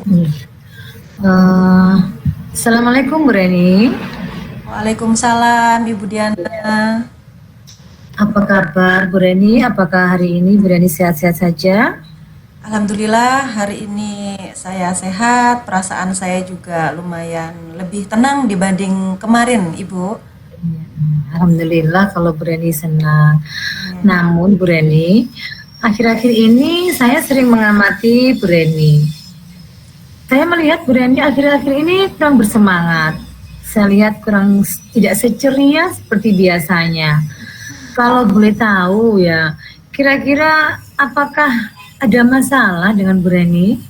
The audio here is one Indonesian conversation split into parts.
Nih. Eh, Assalamualaikum Bu Reni. Waalaikumsalam Ibu Diana. Apa kabar Bu Reni? Apakah hari ini Bu Reni sehat-sehat saja? Alhamdulillah hari ini saya sehat, perasaan saya juga lumayan lebih tenang dibanding kemarin Ibu. Alhamdulillah kalau Bu Reni senang. Amin. Namun Bu Reni, akhir-akhir ini saya sering mengamati Bu Reni. Saya melihat Bu Reni akhir-akhir ini kurang bersemangat. Saya lihat kurang tidak seceria seperti biasanya. Kalau boleh tahu ya, kira-kira apakah ada masalah dengan Bu Reni?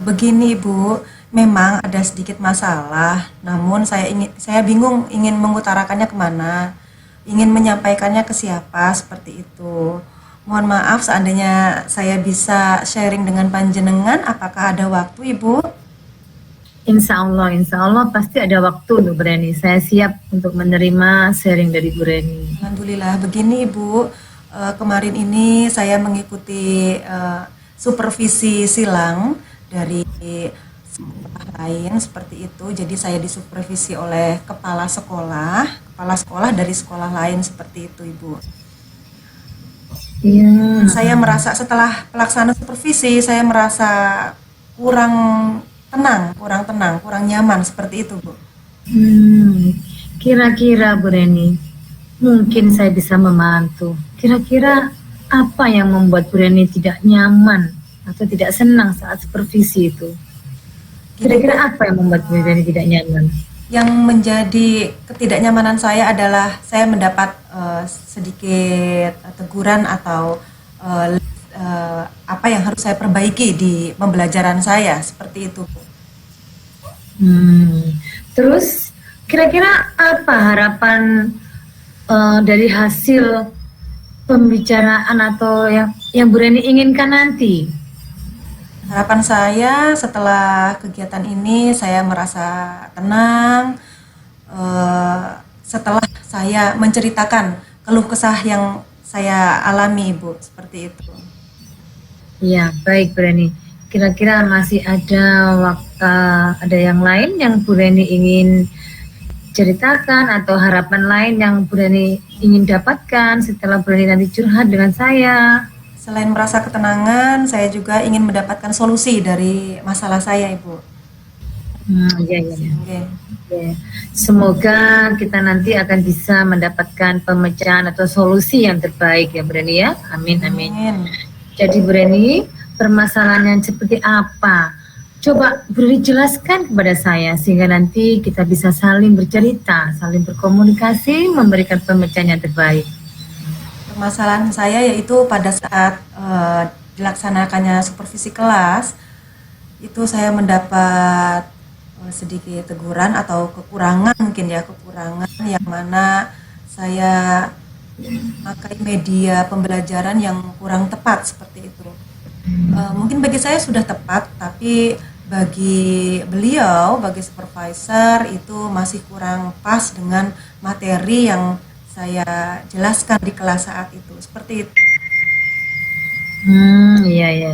Begini Ibu, memang ada sedikit masalah, namun saya bingung ingin mengutarakannya kemana, ingin menyampaikannya ke siapa seperti itu. Mohon maaf seandainya saya bisa sharing dengan panjenengan, apakah ada waktu Ibu? Insya Allah pasti ada waktu untuk Bu Reni. Saya siap untuk menerima sharing dari Bu Reni. Alhamdulillah, begini Ibu, kemarin ini saya mengikuti supervisi silang dari sekolah lain seperti itu. Jadi saya disupervisi oleh kepala sekolah dari sekolah lain seperti itu Ibu. Iya. Saya merasa setelah pelaksanaan supervisi, saya merasa kurang tenang, kurang nyaman seperti itu Bu. Kira-kira Bu Reni, mungkin saya bisa membantu. Kira-kira apa yang membuat Bu Reni tidak nyaman atau tidak senang saat supervisi itu? Kira-kira apa yang membuat Bu Reni tidak nyaman? Yang menjadi ketidaknyamanan saya adalah saya mendapat sedikit teguran atau apa yang harus saya perbaiki di pembelajaran saya seperti itu. Terus kira-kira apa harapan dari hasil pembicaraan atau yang Bu Reni inginkan nanti? Harapan saya setelah kegiatan ini saya merasa tenang setelah saya menceritakan keluh kesah yang saya alami Ibu seperti itu. Ya, baik Bu Reni. Kira-kira masih ada yang lain yang Bu Reni ingin ceritakan atau harapan lain yang Bu Reni ingin dapatkan setelah Bu Reni nanti curhat dengan saya? Selain merasa ketenangan, saya juga ingin mendapatkan solusi dari masalah saya, Ibu. Iya. Oke. Ya. Semoga kita nanti akan bisa mendapatkan pemecahan atau solusi yang terbaik ya Bu Reni ya. Amin. Jadi Bu Reni, permasalahan yang seperti apa? Coba Bu Reni jelaskan kepada saya sehingga nanti kita bisa saling bercerita, saling berkomunikasi, memberikan pemecahan yang terbaik. Permasalahan saya yaitu pada saat dilaksanakannya supervisi kelas, itu saya mendapat sedikit teguran atau kekurangan mungkin ya, kekurangan yang mana saya memakai media pembelajaran yang kurang tepat seperti itu. Mungkin bagi saya sudah tepat, tapi bagi beliau, bagi supervisor itu masih kurang pas dengan materi yang saya jelaskan di kelas saat itu. Seperti itu. Iya.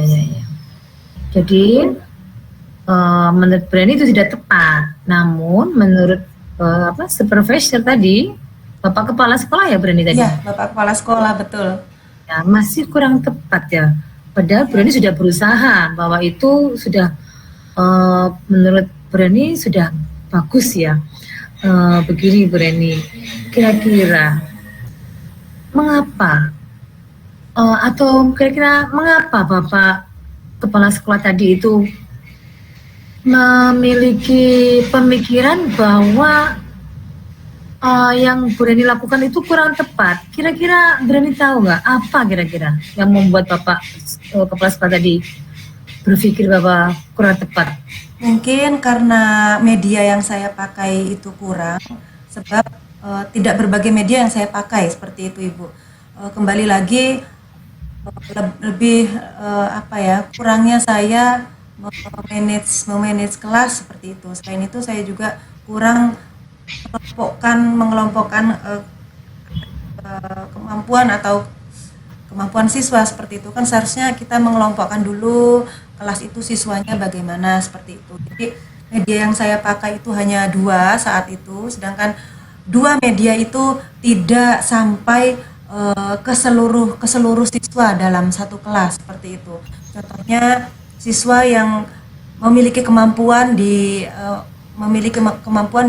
Jadi menurut Bu Reni itu tidak tepat. Namun menurut supervisor tadi, Bapak Kepala Sekolah ya Bu Reni tadi? Iya, Bapak Kepala Sekolah, betul. Ya, masih kurang tepat ya. Padahal Bu Reni sudah berusaha bahwa itu sudah menurut Bu Reni sudah bagus ya. Begini Bu Reni, kira-kira mengapa mengapa Bapak Kepala Sekolah tadi itu memiliki pemikiran bahwa yang Bu Reni lakukan itu kurang tepat? Kira-kira Bu Reni tahu nggak apa kira-kira yang membuat Bapak Kepala Sekolah tadi berpikir bahwa kurang tepat? Mungkin karena media yang saya pakai itu kurang, sebab tidak berbagai media yang saya pakai seperti itu Ibu. Kembali lagi lebih kurangnya saya memanage kelas seperti itu. Selain itu saya juga kurang mengelompokkan kemampuan atau kemampuan siswa seperti itu. Kan seharusnya kita mengelompokkan dulu kelas itu siswanya bagaimana seperti itu. Jadi media yang saya pakai itu hanya 2 saat itu, sedangkan 2 media itu tidak sampai ke seluruh siswa dalam satu kelas seperti itu. Contohnya siswa yang memiliki kemampuan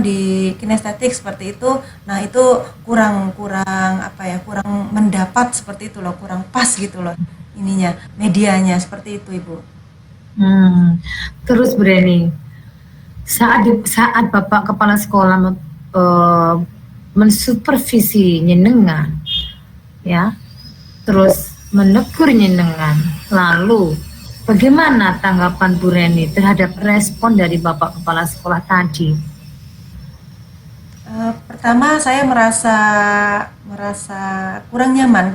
di kinestetik seperti itu, nah itu kurang kurang apa ya, kurang mendapat seperti itu loh, kurang pas gitu loh ininya, medianya seperti itu Ibu. Terus Breni, saat Bapak Kepala Sekolah mensupervisi nyenengan, ya, terus menegur nyenengan, lalu bagaimana tanggapan Bu Reni terhadap respon dari Bapak Kepala Sekolah tadi? Pertama saya merasa kurang nyaman,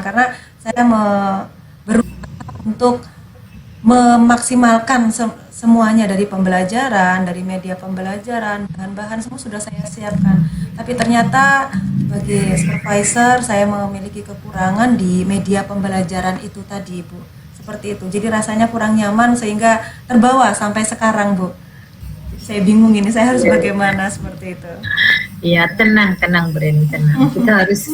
karena saya berusaha untuk memaksimalkan semuanya dari pembelajaran, dari media pembelajaran, bahan-bahan semua sudah saya siapkan. Tapi ternyata bagi supervisor saya memiliki kekurangan di media pembelajaran itu tadi, Bu. Seperti itu. Jadi rasanya kurang nyaman sehingga terbawa sampai sekarang, Bu. Saya bingung ini, saya harus bagaimana seperti itu. Ya, tenang Bren, tenang. Kita harus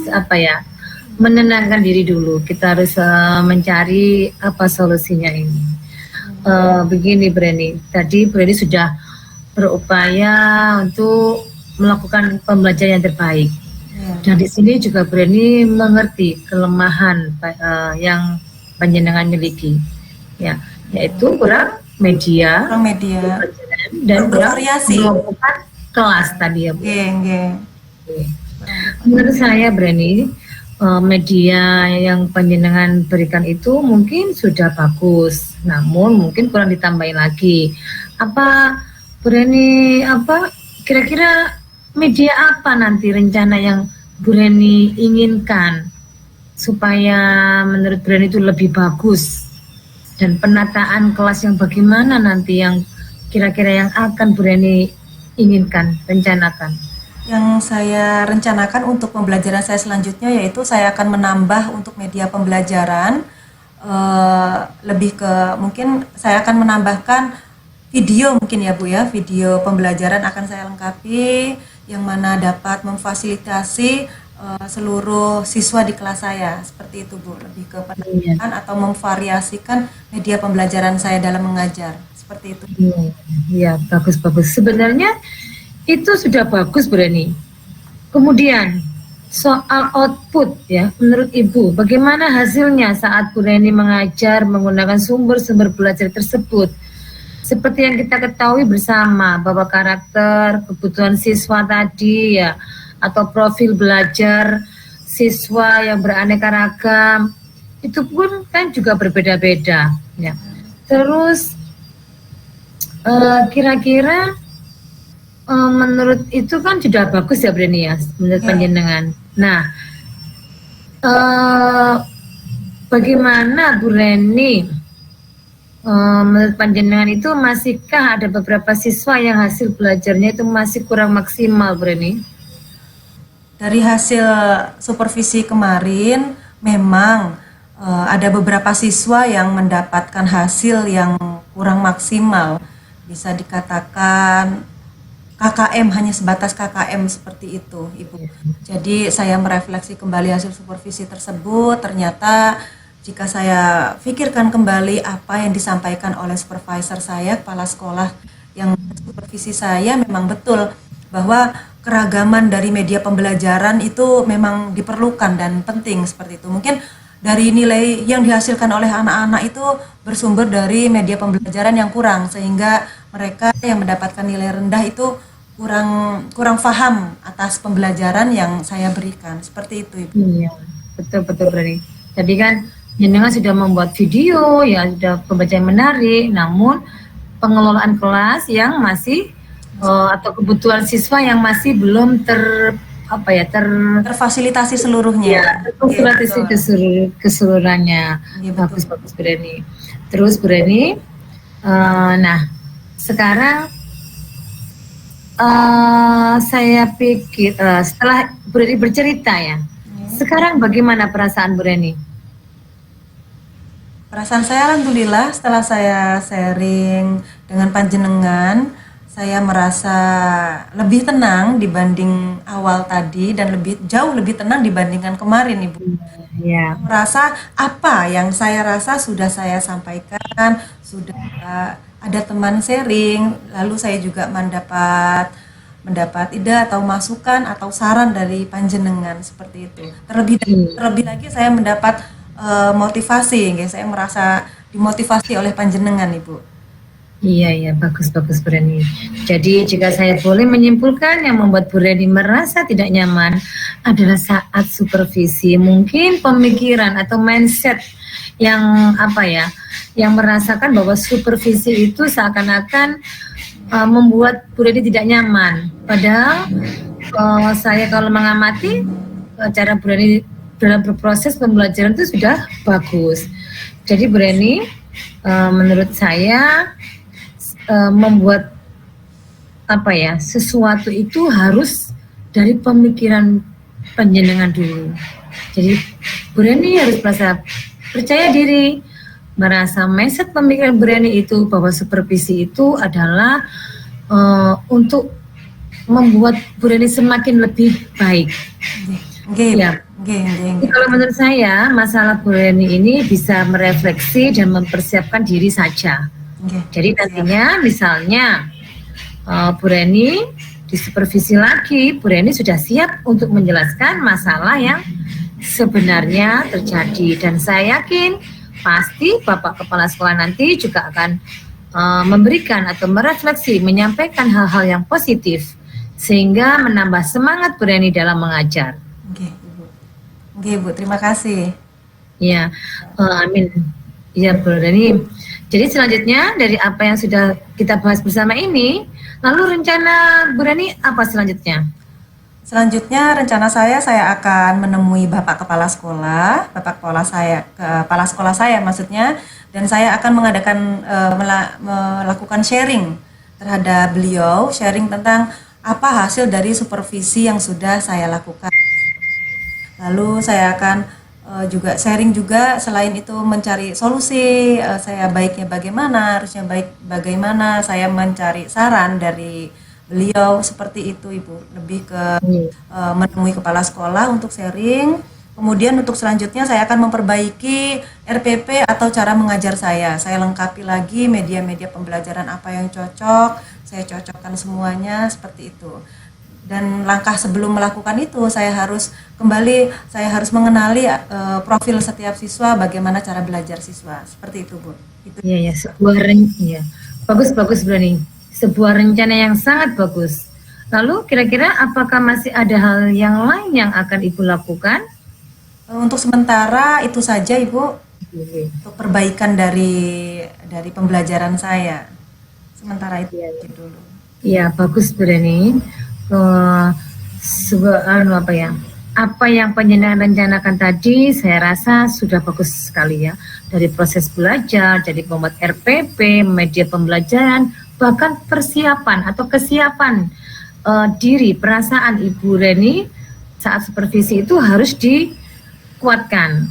menenangkan diri dulu. Kita harus mencari apa solusinya ini. Begini Breni, tadi Breni sudah berupaya untuk melakukan pembelajaran yang terbaik. Dan di sini juga Breni mengerti kelemahan yang panjenengan miliki, ya, yaitu kurang media dan kurang melakukan kelas tadi ya Bu. Menurut saya Breni, media yang panjenengan berikan itu mungkin sudah bagus, namun mungkin kurang ditambahin lagi. Apa Breni, kira-kira media apa nanti rencana yang Breni inginkan supaya menurut Breni itu lebih bagus, dan penataan kelas yang bagaimana nanti yang kira-kira yang akan Breni inginkan, rencanakan? Yang saya rencanakan untuk pembelajaran saya selanjutnya yaitu saya akan menambah untuk media pembelajaran, lebih ke mungkin saya akan menambahkan video mungkin ya Bu ya, video pembelajaran akan saya lengkapi yang mana dapat memfasilitasi seluruh siswa di kelas saya, seperti itu Bu, lebih ke penambahan atau memvariasikan media pembelajaran saya dalam mengajar, seperti itu. Iya, bagus. Sebenarnya itu sudah bagus Breni. Kemudian soal output ya, menurut Ibu bagaimana hasilnya saat Breni mengajar menggunakan sumber-sumber belajar tersebut? Seperti yang kita ketahui bersama bahwa karakter, kebutuhan siswa tadi ya, atau profil belajar siswa yang beraneka ragam itu pun kan juga berbeda-beda ya. Terus kira-kira menurut itu kan sudah bagus ya Breni ya, menurut panjenengan. Nah, bagaimana Bu Reni, menurut panjenengan itu masihkah ada beberapa siswa yang hasil belajarnya itu masih kurang maksimal Bu Reni? Dari hasil supervisi kemarin memang ada beberapa siswa yang mendapatkan hasil yang kurang maksimal, bisa dikatakan KKM, hanya sebatas KKM seperti itu Ibu. Jadi saya merefleksi kembali hasil supervisi tersebut, ternyata jika saya pikirkan kembali apa yang disampaikan oleh supervisor saya, kepala sekolah yang supervisi saya, memang betul bahwa keragaman dari media pembelajaran itu memang diperlukan dan penting seperti itu. Mungkin dari nilai yang dihasilkan oleh anak-anak itu bersumber dari media pembelajaran yang kurang, sehingga mereka yang mendapatkan nilai rendah itu kurang paham atas pembelajaran yang saya berikan, seperti itu Ibu. Iya, betul Breni. Jadi kan jenengan sudah membuat video ya, sudah pembelajaran menarik, namun pengelolaan kelas yang masih atau kebutuhan siswa yang masih belum terfasilitasi seluruhnya. Ya, terfasilitasi keseluruhannya. Ya, bagus Breni. Terus Breni, nah sekarang saya pikir setelah Breni bercerita ya, sekarang bagaimana perasaan Breni? Perasaan saya alhamdulillah setelah saya sharing dengan panjenengan, saya merasa lebih tenang dibanding awal tadi dan jauh lebih tenang dibandingkan kemarin, Ibu. Ya, Merasa apa yang saya rasa sudah saya sampaikan, sudah ada teman sharing, lalu saya juga mendapat mendapat ide atau masukan atau saran dari panjenengan seperti itu. iya. Terlebih lagi saya mendapat motivasi, nggih. Saya merasa dimotivasi oleh panjenengan, Ibu. Iya, iya, bagus, bagus Bu Reni. Jadi jika saya boleh menyimpulkan yang membuat Bu Reni merasa tidak nyaman adalah saat supervisi, mungkin pemikiran atau mindset yang apa ya, yang merasakan bahwa supervisi itu seakan-akan membuat Bu Reni tidak nyaman. Padahal saya kalau mengamati cara Bu Reni dalam berproses pembelajaran itu sudah bagus. Jadi Bu Reni, menurut saya membuat apa ya, sesuatu itu harus dari pemikiran panjenengan dulu. Jadi Bu Reni harus merasa percaya diri, merasa mindset pemikiran Bu Reni itu bahwa supervisi itu adalah untuk membuat Bu Reni semakin lebih baik. Nggih, Ya. nggih, nggih, Jadi nggih. kalau menurut saya masalah Bu Reni ini bisa merefleksi dan mempersiapkan diri saja. Nggih, Jadi siap. nantinya misalnya Bu Reni disupervisi lagi, Bu Reni sudah siap untuk menjelaskan masalah yang sebenarnya terjadi. Dan saya yakin pasti Bapak Kepala Sekolah nanti juga akan memberikan atau merefleksi, menyampaikan hal-hal yang positif sehingga menambah semangat Bu Reni dalam mengajar. Nggih, Ibu. Nggih, Bu. Terima kasih. Ya, amin. Ya, Bu Reni. Jadi selanjutnya dari apa yang sudah kita bahas bersama ini, lalu rencana Bu Reni apa selanjutnya? Selanjutnya rencana saya akan menemui Bapak Kepala Sekolah saya maksudnya, dan saya akan melakukan sharing terhadap beliau, sharing tentang apa hasil dari supervisi yang sudah saya lakukan. Lalu saya akan juga sharing juga, selain itu mencari solusi, saya baiknya bagaimana, harusnya baik bagaimana, saya mencari saran dari beliau seperti itu, Ibu. Lebih ke menemui kepala sekolah untuk sharing. Kemudian untuk selanjutnya saya akan memperbaiki RPP atau cara mengajar saya. Saya lengkapi lagi media-media pembelajaran apa yang cocok, saya cocokkan semuanya seperti itu. Dan langkah sebelum melakukan itu saya harus mengenali profil setiap siswa, bagaimana cara belajar siswa, seperti itu, Bu. Itu. Iya, ya, ya. Bagus Bu Reni. Sebuah rencana yang sangat bagus. Lalu kira-kira apakah masih ada hal yang lain yang akan Ibu lakukan? Untuk sementara itu saja, Ibu, untuk perbaikan dari pembelajaran saya. Sementara itu dulu. Ya, bagus Bu Reni. Apa yang panjenengan rencanakan tadi saya rasa sudah bagus sekali ya, dari proses belajar, jadi pembuat RPP, media pembelajaran, bahkan persiapan atau kesiapan diri, perasaan Ibu Reni saat supervisi itu harus dikuatkan.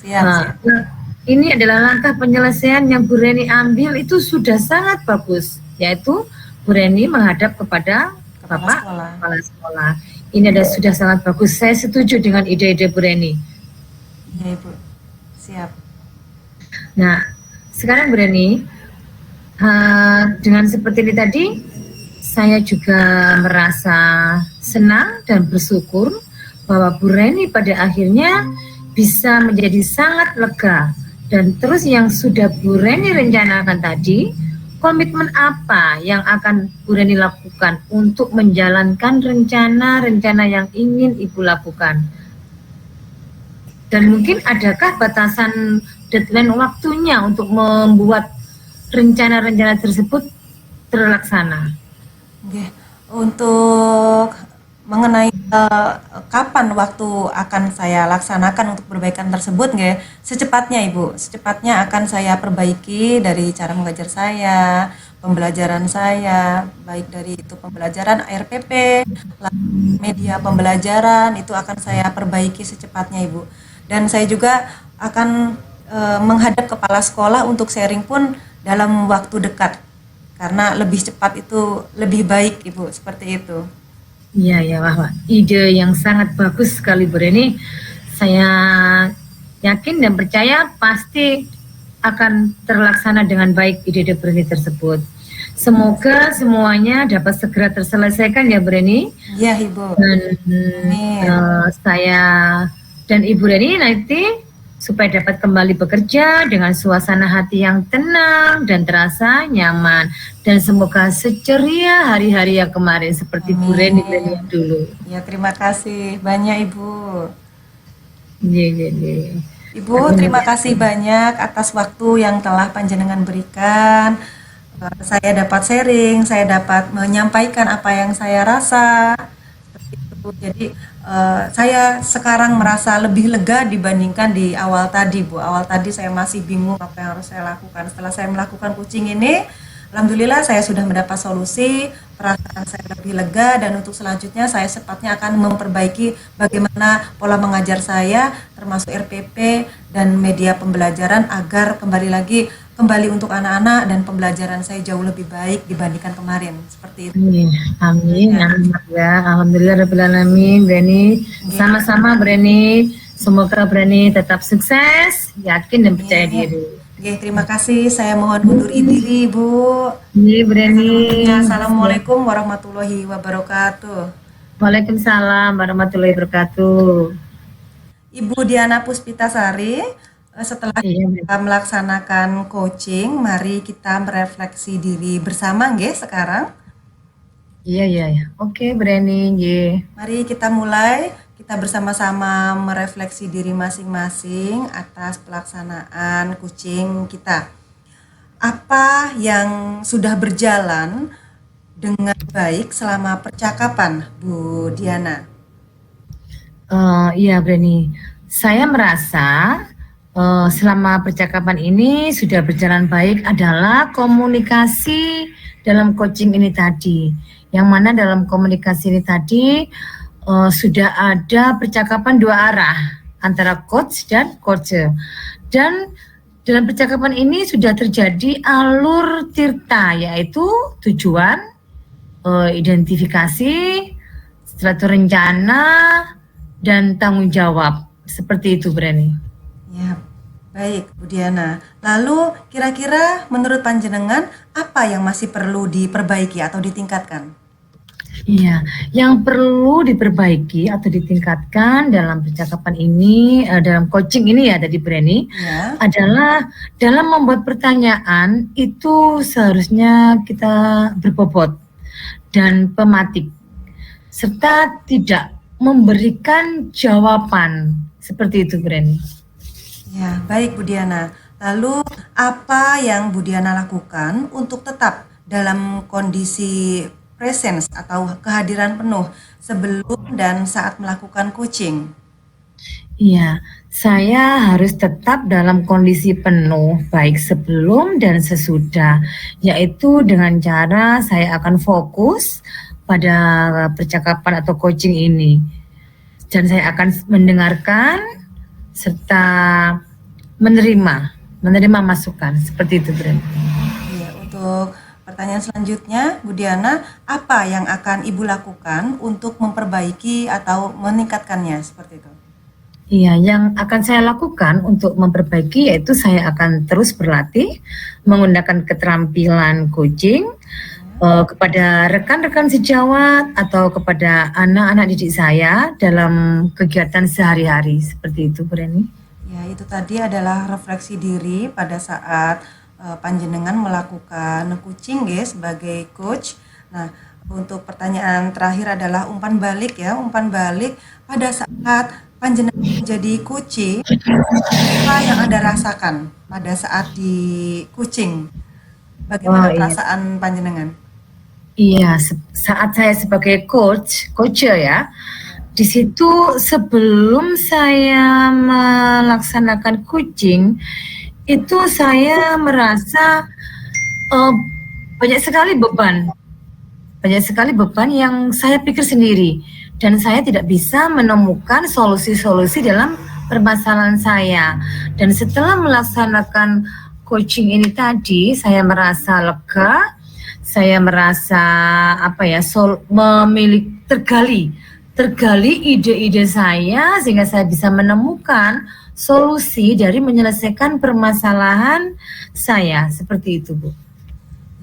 Siap. Ini adalah langkah penyelesaian yang Bu Reni ambil itu sudah sangat bagus, yaitu Bu Reni menghadap kepada Bapak Kepala Sekolah. Ini sudah sangat bagus. Saya setuju dengan ide-ide Bu Reni. Ya, Ibu. Siap. Nah, sekarang Bu Reni, dengan seperti ini tadi, saya juga merasa senang dan bersyukur bahwa Bu Reni pada akhirnya bisa menjadi sangat lega. Dan terus yang sudah Bu Reni rencanakan tadi, komitmen apa yang akan Bu Reni lakukan untuk menjalankan rencana-rencana yang ingin Ibu lakukan? Dan mungkin adakah batasan deadline waktunya untuk membuat rencana-rencana tersebut terlaksana? Oke. Untuk mengenai kapan waktu akan saya laksanakan untuk perbaikan tersebut, nggih, secepatnya, Ibu. Secepatnya akan saya perbaiki dari cara mengajar saya, pembelajaran saya, baik dari itu pembelajaran RPP, media pembelajaran, itu akan saya perbaiki secepatnya, Ibu. Dan saya juga akan menghadap kepala sekolah untuk sharing pun dalam waktu dekat. Karena lebih cepat itu lebih baik, Ibu, seperti itu. Iya, ya, wah, ide yang sangat bagus sekali Bu Reni. Saya yakin dan percaya pasti akan terlaksana dengan baik ide-ide Bu Reni tersebut. Semoga semuanya dapat segera terselesaikan ya Bu Reni. Iya, Ibu. Dan Amin. saya dan Ibu Reni nanti supaya dapat kembali bekerja dengan suasana hati yang tenang dan terasa nyaman, dan semoga seceria hari-hari yang kemarin seperti Bu Reni yang dulu. Ya, terima kasih banyak Ibu. Iya. Ibu, terima kasih banyak atas waktu yang telah panjenengan berikan. Saya dapat sharing, saya dapat menyampaikan apa yang saya rasa. Seperti itu. Jadi saya sekarang merasa lebih lega dibandingkan di awal tadi, Bu. Awal tadi saya masih bingung apa yang harus saya lakukan. Setelah saya melakukan coaching ini, alhamdulillah saya sudah mendapat solusi, perasaan saya lebih lega, dan untuk selanjutnya saya sepatnya akan memperbaiki bagaimana pola mengajar saya, termasuk RPP dan media pembelajaran agar kembali untuk anak-anak dan pembelajaran saya jauh lebih baik dibandingkan kemarin. Seperti itu. Amin. Ya, alhamdulillah rabbil alamin. Breni, sama-sama Breni. Semoga Breni tetap sukses, yakin dan percaya diri. Oke, terima kasih. Saya mohon undur diri, Bu. Iya, Breni. Assalamualaikum warahmatullahi wabarakatuh. Waalaikumsalam warahmatullahi wabarakatuh. Ibu Diana Puspitasari, setelah kita melaksanakan coaching, mari kita merefleksi diri bersama, nggih, sekarang. Iya. Oke, Breni, nggih. Mari kita mulai. Kita bersama-sama merefleksi diri masing-masing atas pelaksanaan coaching kita. Apa yang sudah berjalan dengan baik selama percakapan, Bu Diana? Iya, Breni. Saya merasa selama percakapan ini sudah berjalan baik adalah komunikasi dalam coaching ini tadi. Yang mana dalam komunikasi ini tadi sudah ada percakapan dua arah antara coach dan coacher. Dan dalam percakapan ini sudah terjadi alur tirta, yaitu tujuan, identifikasi, strategi rencana, dan tanggung jawab. Seperti itu, Breni. Ya, baik, Bu Diana. Lalu kira-kira menurut panjenengan apa yang masih perlu diperbaiki atau ditingkatkan? Iya, yang perlu diperbaiki atau ditingkatkan dalam percakapan ini, dalam coaching ini ya tadi Breni, adalah dalam membuat pertanyaan itu seharusnya kita berbobot dan pematik, serta tidak memberikan jawaban. Seperti itu, Breni. Ya, baik Bu Diana. Lalu apa yang Bu Diana lakukan untuk tetap dalam kondisi presence atau kehadiran penuh sebelum dan saat melakukan coaching? Iya, saya harus tetap dalam kondisi penuh baik sebelum dan sesudah, yaitu dengan cara saya akan fokus pada percakapan atau coaching ini, dan saya akan mendengarkan serta menerima masukan. Seperti itu, Bren. Iya, untuk pertanyaan selanjutnya, Bu Diana, apa yang akan Ibu lakukan untuk memperbaiki atau meningkatkannya seperti itu? Iya, yang akan saya lakukan untuk memperbaiki yaitu saya akan terus berlatih menggunakan keterampilan coaching kepada rekan-rekan sejawat atau kepada anak-anak didik saya dalam kegiatan sehari-hari. Seperti itu, Bu Reni. Ya, itu tadi adalah refleksi diri pada saat panjenengan melakukan coaching ya sebagai coach. Nah, untuk pertanyaan terakhir adalah umpan balik ya, umpan balik pada saat panjenengan menjadi coaching, apa yang Anda rasakan pada saat di coaching? Bagaimana perasaan panjenengan? Iya, saat saya sebagai coacher ya, di situ sebelum saya melaksanakan coaching, itu saya merasa banyak sekali beban yang saya pikir sendiri, dan saya tidak bisa menemukan solusi-solusi dalam permasalahan saya. Dan setelah melaksanakan coaching ini tadi, saya merasa lega, saya merasa tergali ide-ide saya sehingga saya bisa menemukan solusi dari menyelesaikan permasalahan saya. Seperti itu, Bu.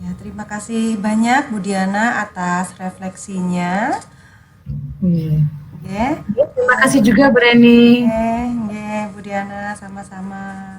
Ya, terima kasih banyak Bu Diana atas refleksinya. Terima kasih juga Bu Reni. Bu Diana, sama-sama.